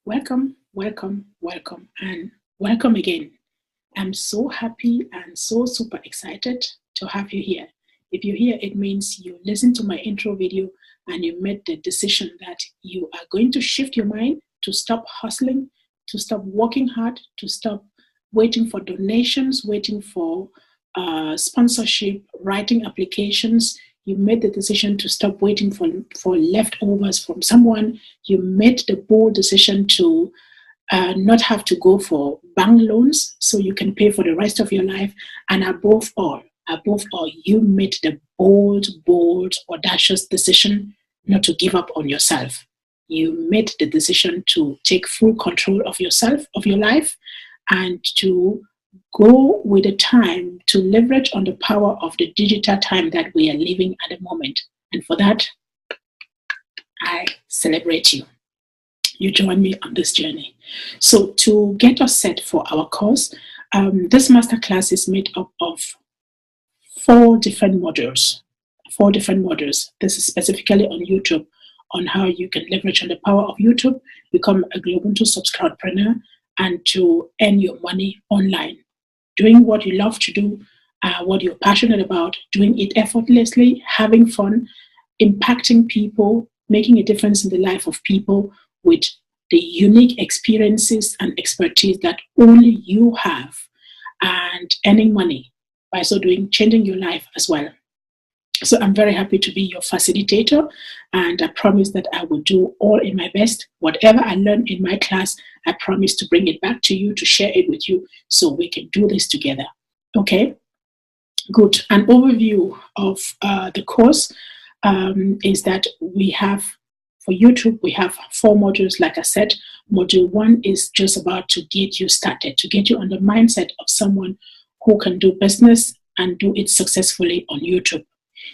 Welcome, welcome, welcome, and welcome again. I'm so happy and so super excited to have you here. If you're here, it means you listened to my intro video and you made the decision that you are going to shift your mind to stop hustling, to stop working hard, to stop waiting for donations, waiting for sponsorship, writing applications. You made the decision to stop waiting for leftovers from someone. You made the bold decision to not have to go for bank loans so you can pay for the rest of your life. And above all, you made the bold, audacious decision not to give up on yourself. You made the decision to take full control of yourself, of your life, and to go with the time to leverage on the power of the digital time that we are living at the moment. And for that, I celebrate you. You join me on this journey. So to get us set for our course, this masterclass is made up of four different modules. This is specifically on YouTube, on how you can leverage on the power of YouTube, become a GloBUNTU SubsCroudPreneur, and to earn your money online. Doing what you love to do, what you're passionate about, doing it effortlessly, having fun, impacting people, making a difference in the life of people with the unique experiences and expertise that only you have, and earning money by so doing, changing your life as well. So I'm very happy to be your facilitator, and I promise that I will do all in my best. Whatever I learn in my class, I promise to bring it back to you, to share it with you, so we can do this together. Okay? Good. An overview of the course is that we have, for YouTube, we have four modules, like I said. Module 1 is just about to get you started, to get you on the mindset of someone who can do business and do it successfully on YouTube.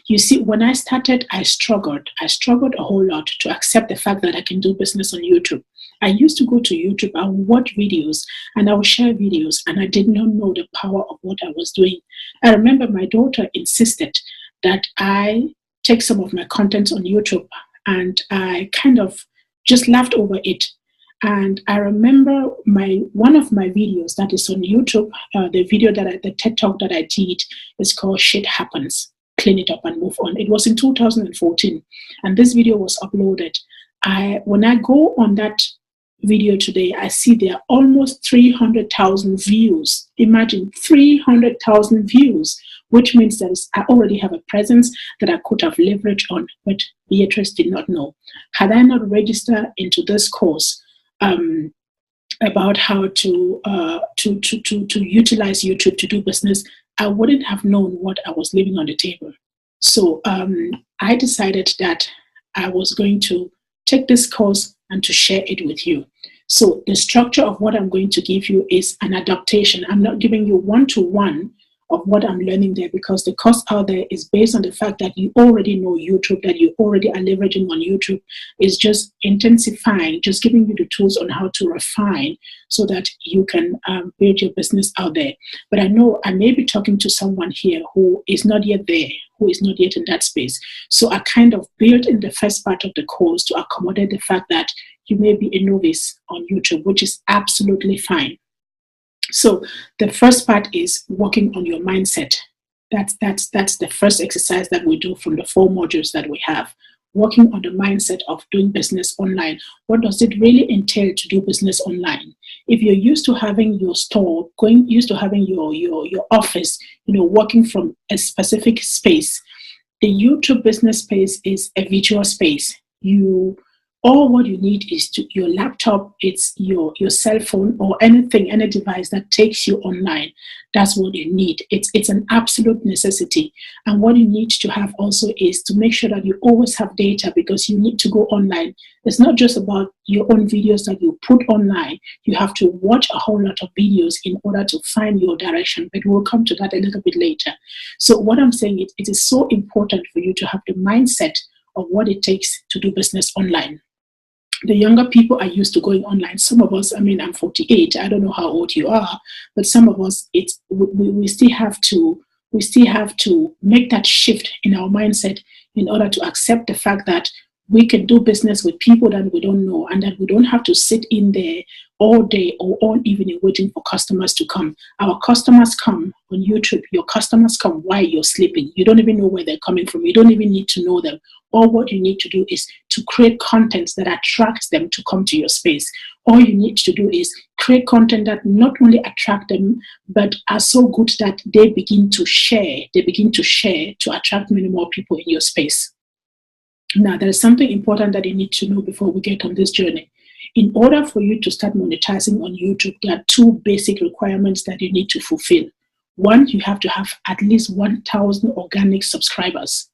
You see, when I started, I struggled a whole lot to accept the fact that I can do business on YouTube. I used to go to YouTube and watch videos, and I would share videos, and I did not know the power of what I was doing. I remember my daughter insisted that I take some of my content on YouTube, and I kind of just laughed over it. And I remember one of my videos that is on YouTube, the TED Talk that I did is called Shit Happens. Clean it up and move on. It was in 2014, and this video was uploaded. When I go on that video today, I see there are almost 300,000 views. Imagine 300,000 views, which means that I already have a presence that I could have leveraged on, but Beatrice did not know. Had I not registered into this course about how to utilize YouTube to do business, I wouldn't have known what I was leaving on the table. So I decided that I was going to take this course and to share it with you. So the structure of what I'm going to give you is an adaptation. I'm not giving you one-to-one of what I'm learning there, because the course out there is based on the fact that you already know YouTube, that you already are leveraging on YouTube. It's just intensifying, just giving you the tools on how to refine so that you can build your business out there. But I know I may be talking to someone here who is not yet there, who is not yet in that space. So I kind of built in the first part of the course to accommodate the fact that you may be a novice on YouTube, which is absolutely fine. So the first part is working on your mindset. That's the first exercise that we do from the four modules that we have. Working on the mindset of doing business online. What does it really entail to do business online? If you're used to having your store, used to having your office, working from a specific space, the YouTube business space is a virtual space. All what you need is your laptop, it's your cell phone, or any device that takes you online. That's what you need. It's an absolute necessity. And what you need to have also is to make sure that you always have data, because you need to go online. It's not just about your own videos that you put online. You have to watch a whole lot of videos in order to find your direction, but we'll come to that a little bit later. So what I'm saying is, it is so important for you to have the mindset of what it takes to do business online. The younger people are used to going online. Some of us, I'm 48. I don't know how old you are, but some of us, we still have to make that shift in our mindset in order to accept the fact that we can do business with people that we don't know, and that we don't have to sit in there all day or all evening waiting for customers to come. Our customers come on YouTube. Your customers come while you're sleeping. You don't even know where they're coming from. You don't even need to know them. All what you need to do is to create content that attracts them to come to your space. All you need to do is create content that not only attract them, but are so good that they begin to share. They begin to share to attract many more people in your space. Now, there is something important that you need to know before we get on this journey. In order for you to start monetizing on YouTube, there are two basic requirements that you need to fulfill. One, you have to have at least 1,000 organic subscribers.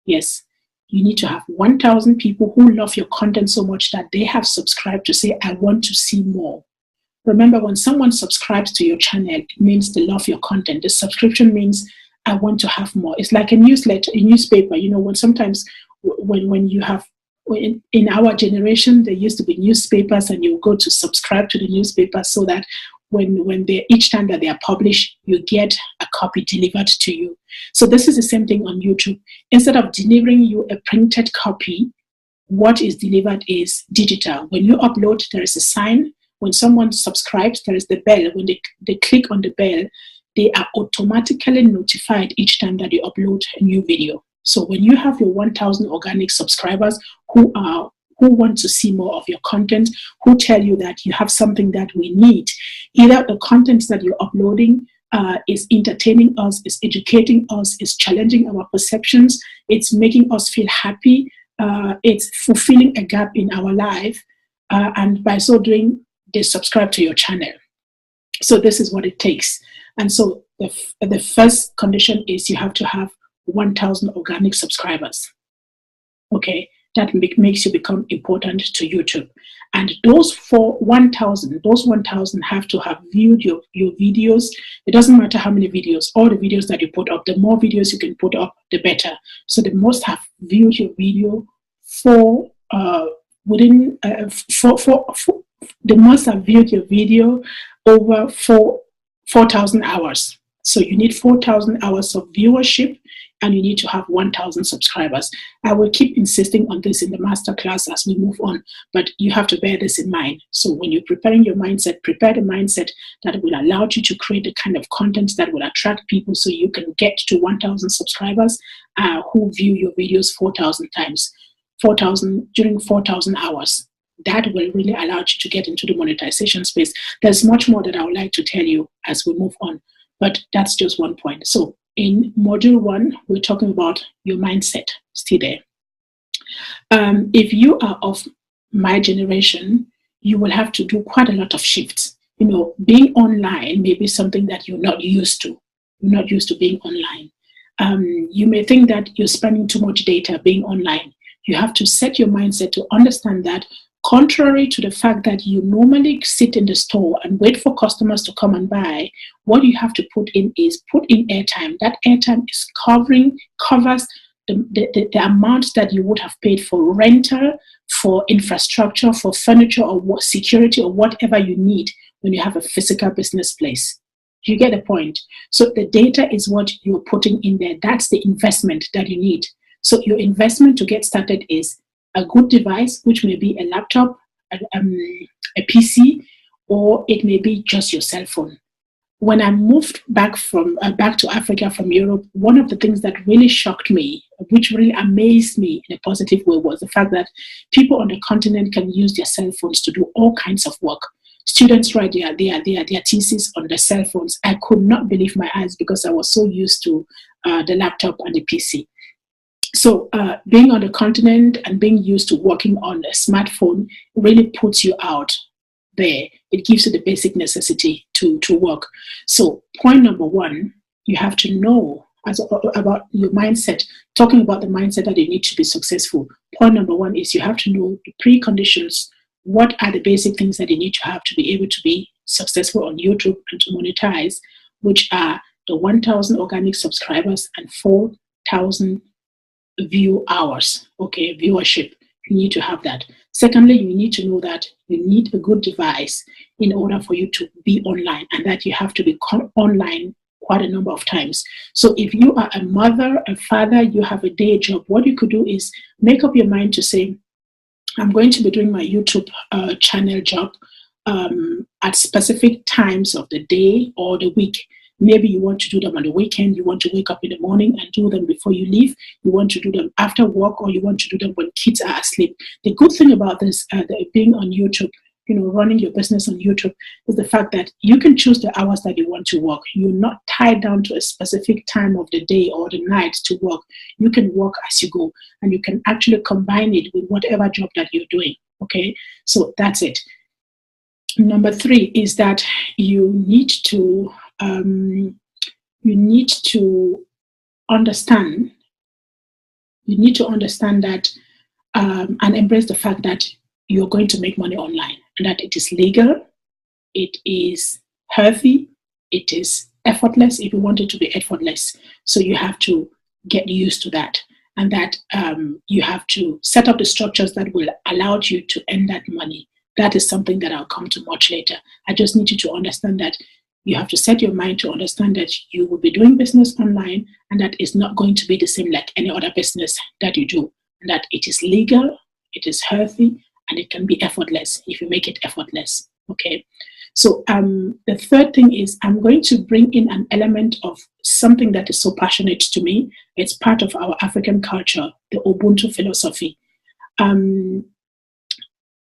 Yes, you need to have 1,000 people who love your content so much that they have subscribed to say, I want to see more. Remember, when someone subscribes to your channel, it means they love your content. The subscription means I want to have more. It's like a newsletter, a newspaper. You know, when sometimes when you have, in our generation, there used to be newspapers, and you go to subscribe to the newspaper so that when they, each time that they are published, you get a copy delivered to you. So this is the same thing on YouTube. Instead of delivering you a printed copy, what is delivered is digital. When you upload, there is a sign. When someone subscribes, there is the bell. When they click on the bell, they are automatically notified each time that you upload a new video. So when you have your 1,000 organic subscribers who want to see more of your content, who tell you that you have something that we need, either the content that you're uploading is entertaining us, is educating us, is challenging our perceptions, it's making us feel happy, it's fulfilling a gap in our life, and by so doing, they subscribe to your channel. So this is what it takes. And so the first condition is you have to have 1,000 organic subscribers. Okay, that makes you become important to YouTube. And those 1,000 have to have viewed your videos. It doesn't matter how many videos, all the videos that you put up, the more videos you can put up, the better. So they must have viewed your video they must have viewed your video over 4,000 hours. So you need 4,000 hours of viewership, and you need to have 1,000 subscribers. I will keep insisting on this in the masterclass as we move on, but you have to bear this in mind. So when you're preparing your mindset, prepare the mindset that will allow you to create the kind of content that will attract people so you can get to 1,000 subscribers who view your videos 4,000 times, 4,000 during 4,000 hours. That will really allow you to get into the monetization space. There's much more that I would like to tell you as we move on, but that's just one point. So in module 1, we're talking about your mindset, still there. If you are of my generation, you will have to do quite a lot of shifts. You know, being online may be something that you're not used to. You're not used to being online. You may think that you're spending too much data being online. You have to set your mindset to understand that, contrary to the fact that you normally sit in the store and wait for customers to come and buy, what you have to put in is put in airtime. That airtime is covers the amount that you would have paid for rental, for infrastructure, for furniture, or security, or whatever you need when you have a physical business place. Do you get the point? So the data is what you're putting in there. That's the investment that you need. So your investment to get started is a good device, which may be a laptop, a PC, or it may be just your cell phone. When I moved back to Africa from Europe, one of the things that really shocked me, which really amazed me in a positive way, was the fact that people on the continent can use their cell phones to do all kinds of work. Students write their thesis on their cell phones. I could not believe my eyes because I was so used to the laptop and the PC. So being on the continent and being used to working on a smartphone really puts you out there. It gives you the basic necessity to work. So point number 1, you have to know about your mindset, talking about the mindset that you need to be successful. Point number 1 is you have to know the preconditions. What are the basic things that you need to have to be able to be successful on YouTube and to monetize, which are the 1,000 organic subscribers and 4,000 view hours, okay, viewership. You need to have that. Secondly, you need to know that you need a good device in order for you to be online, and that you have to be online quite a number of times. So if you are a mother, a father, you have a day job, what you could do is make up your mind to say, I'm going to be doing my YouTube channel job at specific times of the day or the week. Maybe you want to do them on the weekend. You want to wake up in the morning and do them before you leave. You want to do them after work, or you want to do them when kids are asleep. The good thing about this, being on YouTube, running your business on YouTube, is the fact that you can choose the hours that you want to work. You're not tied down to a specific time of the day or the night to work. You can work as you go, and you can actually combine it with whatever job that you're doing. Okay, so that's it. Number 3 is that you need to understand. You need to understand that and embrace the fact that you're going to make money online, and that it is legal, it is healthy, it is effortless if you want it to be effortless. So you have to get used to that, and that you have to set up the structures that will allow you to earn that money. That is something that I'll come to much later. I just need you to understand that you have to set your mind to understand that you will be doing business online, and that is not going to be the same like any other business that you do, and that it is legal, it is healthy, and it can be effortless if you make it effortless. Okay. So the third thing is I'm going to bring in an element of something that is so passionate to me. It's part of our African culture, the GloBUNTU philosophy.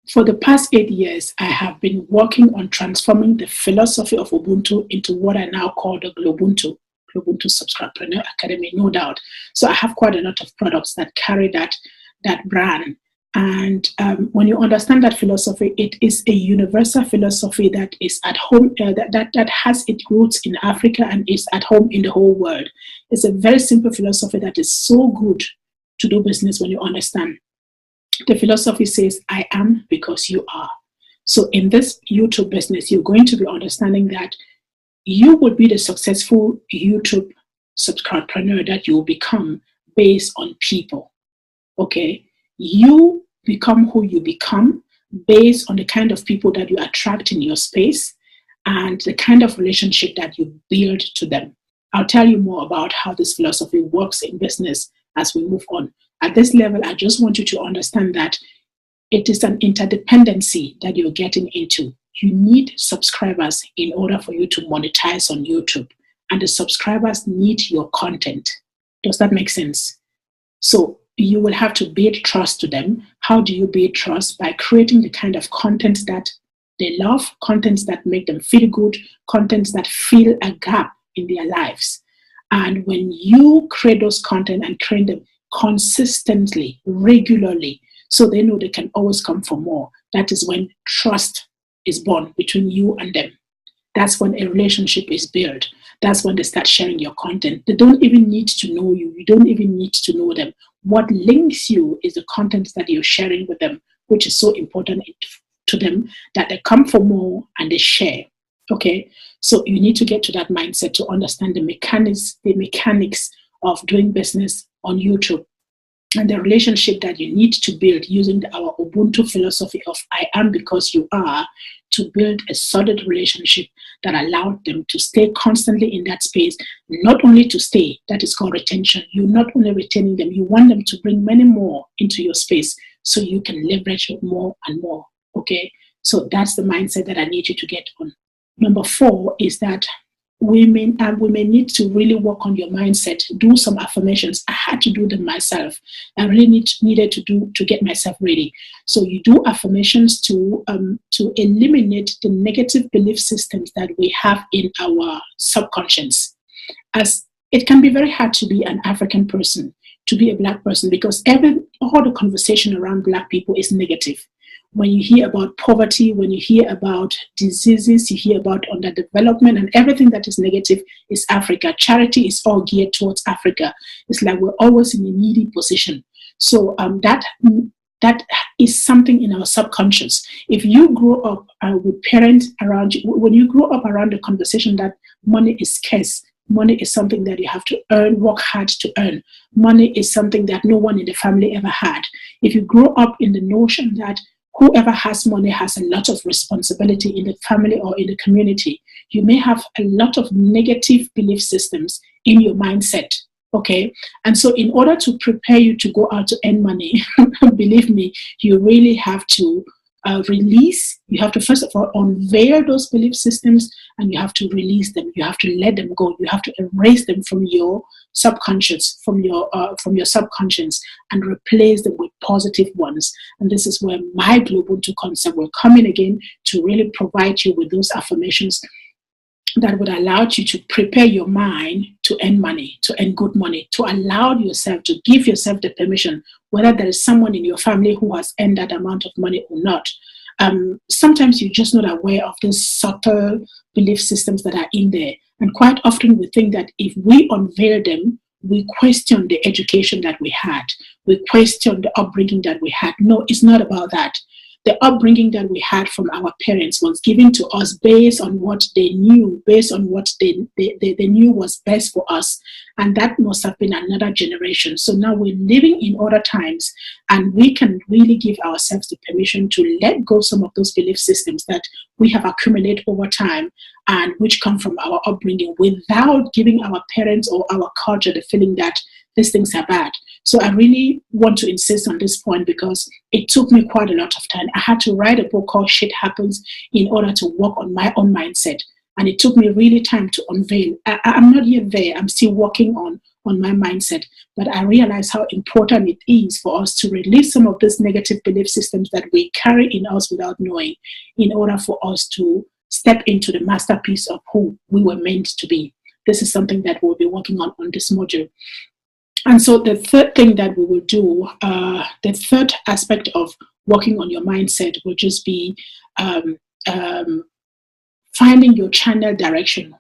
For the past 8 years, I have been working on transforming the philosophy of Ubuntu into what I now call the GloBUNTU SubsCroudPreneur Academy, no doubt. So I have quite a lot of products that carry that brand. And when you understand that philosophy, it is a universal philosophy that is at home, that has its roots in Africa and is at home in the whole world. It's a very simple philosophy that is so good to do business when you understand. The philosophy says, I am because you are. So in this YouTube business, you're going to be understanding that you will be the successful YouTube SubsCroudPreneur that you will become based on people. Okay? You become who you become based on the kind of people that you attract in your space and the kind of relationship that you build to them. I'll tell you more about how this philosophy works in business as we move on. At this level, I just want you to understand that it is an interdependency that you're getting into. You need subscribers in order for you to monetize on YouTube, and the subscribers need your content. Does that make sense? So you will have to build trust to them. How do you build trust? By creating the kind of content that they love, contents that make them feel good, contents that fill a gap in their lives. And when you create those content and create them consistently, regularly, so they know they can always come for more, that is when trust is born between you and them. That's when a relationship is built. That's when they start sharing your content. They don't even need to know you. You don't even need to know them. What links you is the content that you're sharing with them, which is so important to them that they come for more and they share. Okay, so you need to get to that mindset to understand the mechanics of doing business on YouTube, and the relationship that you need to build using our Ubuntu philosophy of I am because you are, to build a solid relationship that allowed them to stay constantly in that space. Not only to stay, that is called retention. You're not only retaining them, you want them to bring many more into your space so you can leverage it more and more. Okay, so that's the mindset that I need you to get on. Number 4 is that we may need to really work on your mindset. Do some affirmations. I had to do them myself. I really needed to get myself ready. So you do affirmations to eliminate the negative belief systems that we have in our subconscious. As it can be very hard to be an African person, to be a Black person, because all the conversation around Black people is negative. When you hear about poverty, when you hear about diseases, you hear about underdevelopment, and everything that is negative is Africa. Charity is all geared towards Africa. It's like we're always in a needy position. So that is something in our subconscious. If you grow up with parents around you, when you grow up around the conversation that money is scarce, money is something that you have to earn, work hard to earn. Money is something that no one in the family ever had. If you grow up in the notion that whoever has money has a lot of responsibility in the family or in the community. You may have a lot of negative belief systems in your mindset. Okay. And so in order to prepare you to go out to earn money, believe me, you really have to release. You have to first of all unveil those belief systems, and you have to release them. You have to let them go. You have to erase them from your subconscious, from your subconscious, and replace them with positive ones. And this is where my GloBUNTU concept will come in again to really provide you with those affirmations that would allow you to prepare your mind to earn money, to earn good money, to allow yourself, to give yourself the permission, whether there is someone in your family who has earned that amount of money or not. Sometimes you're just not aware of these subtle belief systems that are in there. And quite often we think that if we unveil them, we question the education that we had. We question the upbringing that we had. No, it's not about that. The upbringing that we had from our parents was given to us based on what they knew, based on what they knew was best for us. And that must have been another generation. So now we're living in other times, and we can really give ourselves the permission to let go some of those belief systems that we have accumulated over time and which come from our upbringing, without giving our parents or our culture the feeling that these things are bad. So I really want to insist on this point because it took me quite a lot of time. I had to write a book called Shit Happens in order to work on my own mindset. And it took me really time to unveil. I'm not yet there. I'm still working on my mindset. But I realize how important it is for us to release some of these negative belief systems that we carry in us without knowing, in order for us to step into the masterpiece of who we were meant to be. This is something that we'll be working on this module. And so the third thing that we will do, the third aspect of working on your mindset will just be finding your channel direction.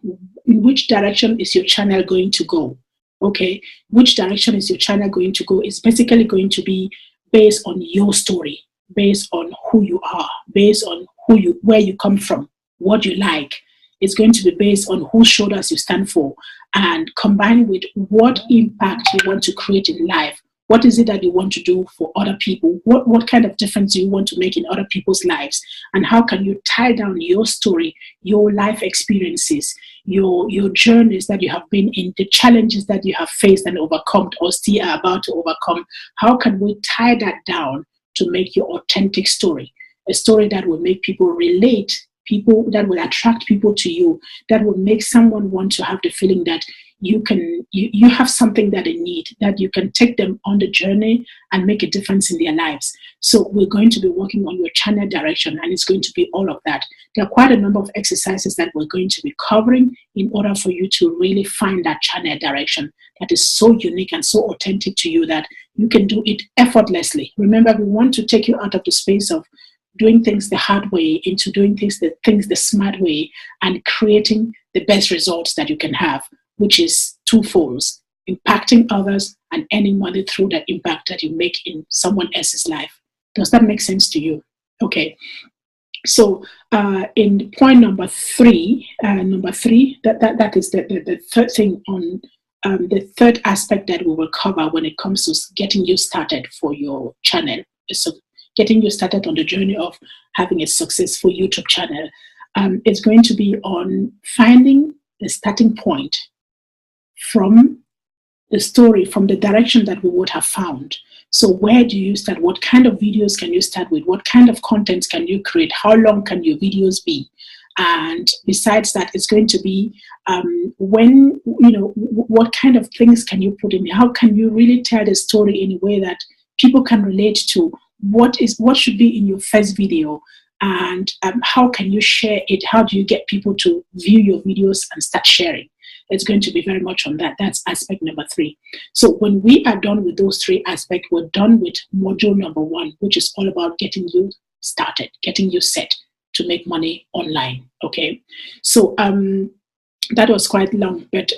In which direction is your channel going to go? Okay, which direction is your channel going to go is basically going to be based on your story, based on who you are, based on where you come from, what you like. It's going to be based on whose shoulders you stand for, and combined with what impact you want to create in life. What is it that you want to do for other people? What kind of difference do you want to make in other people's lives? And how can you tie down your story, your life experiences, your journeys that you have been in, the challenges that you have faced and overcome or still are about to overcome? How can we tie that down to make your authentic story, a story that will make people relate, people that will attract people to you, that will make someone want to have the feeling that you have something that they need, that you can take them on the journey and make a difference in their lives. So we're going to be working on your channel direction, and it's going to be all of that. There are quite a number of exercises that we're going to be covering in order for you to really find that channel direction that is so unique and so authentic to you that you can do it effortlessly. Remember, we want to take you out of the space of doing things the hard way into doing things the smart way and creating the best results that you can have, which is twofold: impacting others and earning money through that impact that you make in someone else's life. Does that make sense to you? Okay. So in point number three, that is the third thing on the third aspect that we will cover when it comes to getting you started for your channel. So getting you started on the journey of having a successful YouTube channel. It's going to be on finding the starting point from the story, from the direction that we would have found. So where do you start? What kind of videos can you start with? What kind of content can you create? How long can your videos be? And besides that, it's going to be what kind of things can you put in? How can you really tell the story in a way that people can relate to? What should be in your first video, and how can you share it? How do you get people to view your videos and start sharing? It's going to be very much on that. That's aspect number 3. So when we are done with those 3 aspects, we're done with module number 1, which is all about getting you started, getting you set to make money online. Okay, so that was quite long, but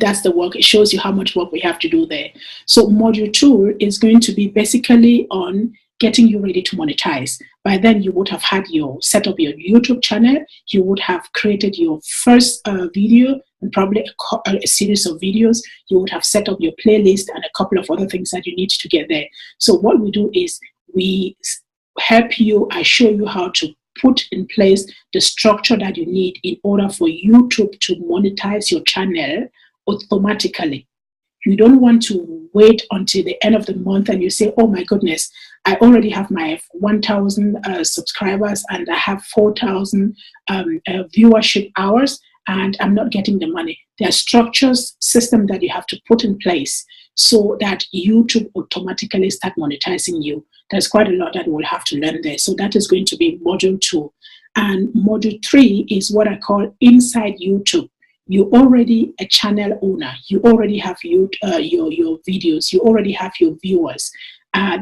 that's the work. It shows you how much work we have to do there. So module 2 is going to be basically on getting you ready to monetize. By then you would have had set up your YouTube channel. You would have created your first video and probably a series of videos. You would have set up your playlist and a couple of other things that you need to get there. So what we do is we help you. I show you how to put in place the structure that you need in order for YouTube to monetize your channel automatically. You don't want to wait until the end of the month and you say, oh my goodness, I already have my 1,000 subscribers and I have 4,000 viewership hours and I'm not getting the money. There are structures, system that you have to put in place so that YouTube automatically start monetizing you. There's quite a lot that we'll have to learn there. So that is going to be module 2. And module 3 is what I call inside YouTube. You're already a channel owner. You already have your videos. You already have your viewers.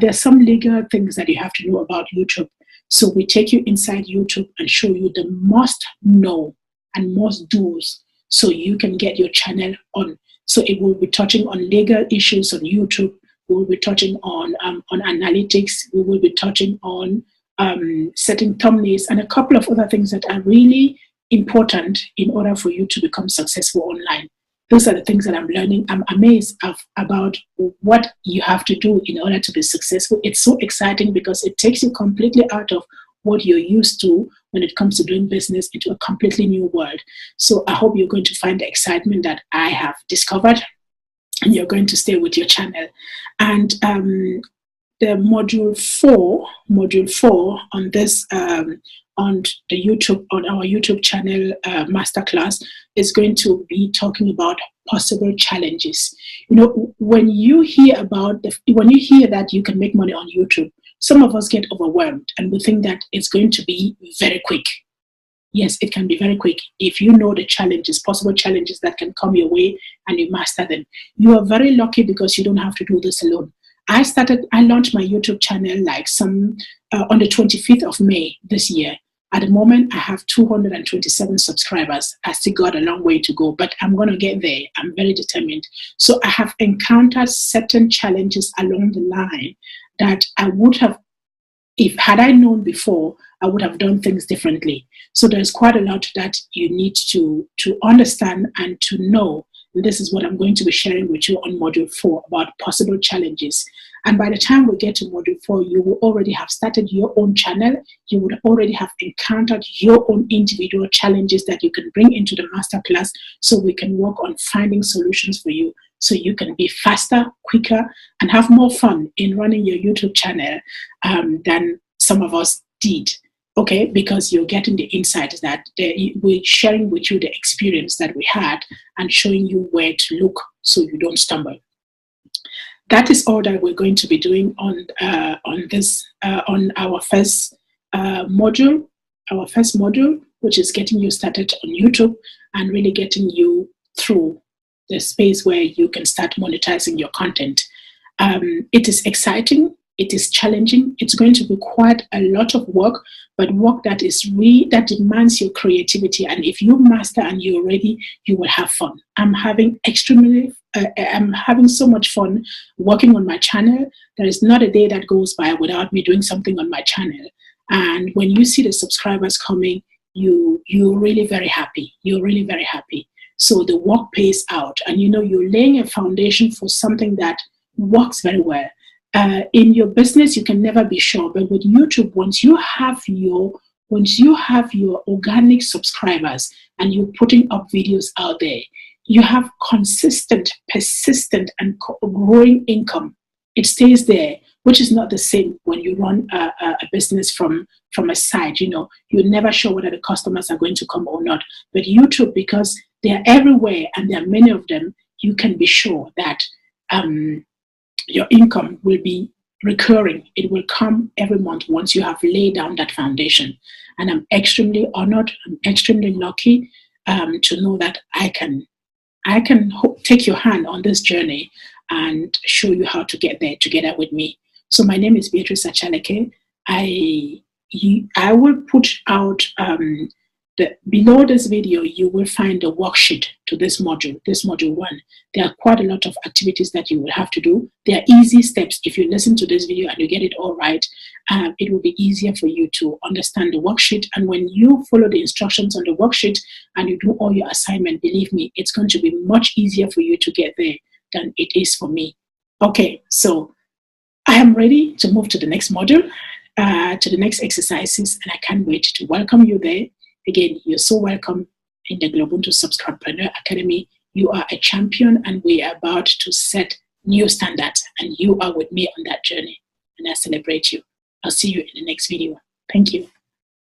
There's some legal things that you have to know about YouTube. So we take you inside YouTube and show you the must know and must do's so you can get your channel on. So it will be touching on legal issues on YouTube. We will be touching on analytics. We will be touching on setting thumbnails and a couple of other things that are really important in order for you to become successful online. Those are the things that I'm learning. I'm amazed about what you have to do in order to be successful. It's so exciting because it takes you completely out of what you're used to when it comes to doing business into a completely new world. So I hope you're going to find the excitement that I have discovered and you're going to stay with your channel. And the module 4 on this on our YouTube channel Masterclass is going to be talking about possible challenges. You know, when you hear that you can make money on YouTube, some of us get overwhelmed and we think that it's going to be very quick. Yes, it can be very quick if you know the challenges, possible challenges that can come your way and you master them. You are very lucky because you don't have to do this alone. I launched my YouTube channel on the 25th of May this year. At the moment, I have 227 subscribers. I still got a long way to go, but I'm going to get there. I'm very determined. So I have encountered certain challenges along the line that I would have, had I known before, I would have done things differently. So there's quite a lot that you need to understand and to know. And this is what I'm going to be sharing with you on module 4 about possible challenges. And by the time we get to module 4, you will already have started your own channel. You would already have encountered your own individual challenges that you can bring into the masterclass so we can work on finding solutions for you so you can be faster, quicker, and have more fun in running your YouTube channel than some of us did. Okay, because you're getting the insights that we're sharing with you the experience that we had and showing you where to look so you don't stumble. That is all that we're going to be doing on our first module, which is getting you started on YouTube and really getting you through the space where you can start monetizing your content. It is exciting. It is challenging. It's going to be quite a lot of work, but work that demands your creativity. And if you master and you're ready, you will have fun. I'm having so much fun working on my channel. There is not a day that goes by without me doing something on my channel. And when you see the subscribers coming, you're really very happy. You're really very happy. So the work pays out, and you're laying a foundation for something that works very well. In your business, you can never be sure, but with YouTube, once you have your organic subscribers and you're putting up videos out there, you have consistent, persistent, and growing income. It stays there, which is not the same when you run a business from a side. You're never sure whether the customers are going to come or not. But YouTube, because they are everywhere and there are many of them, you can be sure that your income will be recurring. It will come every month once you have laid down that foundation. And I'm extremely honored. I'm extremely lucky to know that I can take your hand on this journey and show you how to get there together with me. So my name is Beatrice Achaleke. I will put out below this video, you will find a worksheet to this module 1. There are quite a lot of activities that you will have to do. They are easy steps. If you listen to this video and you get it all right, it will be easier for you to understand the worksheet. And when you follow the instructions on the worksheet and you do all your assignment, believe me, it's going to be much easier for you to get there than it is for me. Okay, so I am ready to move to the next module. to the next exercises, and I can't wait to welcome you there. Again, you're so welcome in the GloBUNTU SubsCroudPreneur Academy. You are a champion, and we are about to set new standards, and you are with me on that journey, and I celebrate you. I'll see you in the next video. Thank you.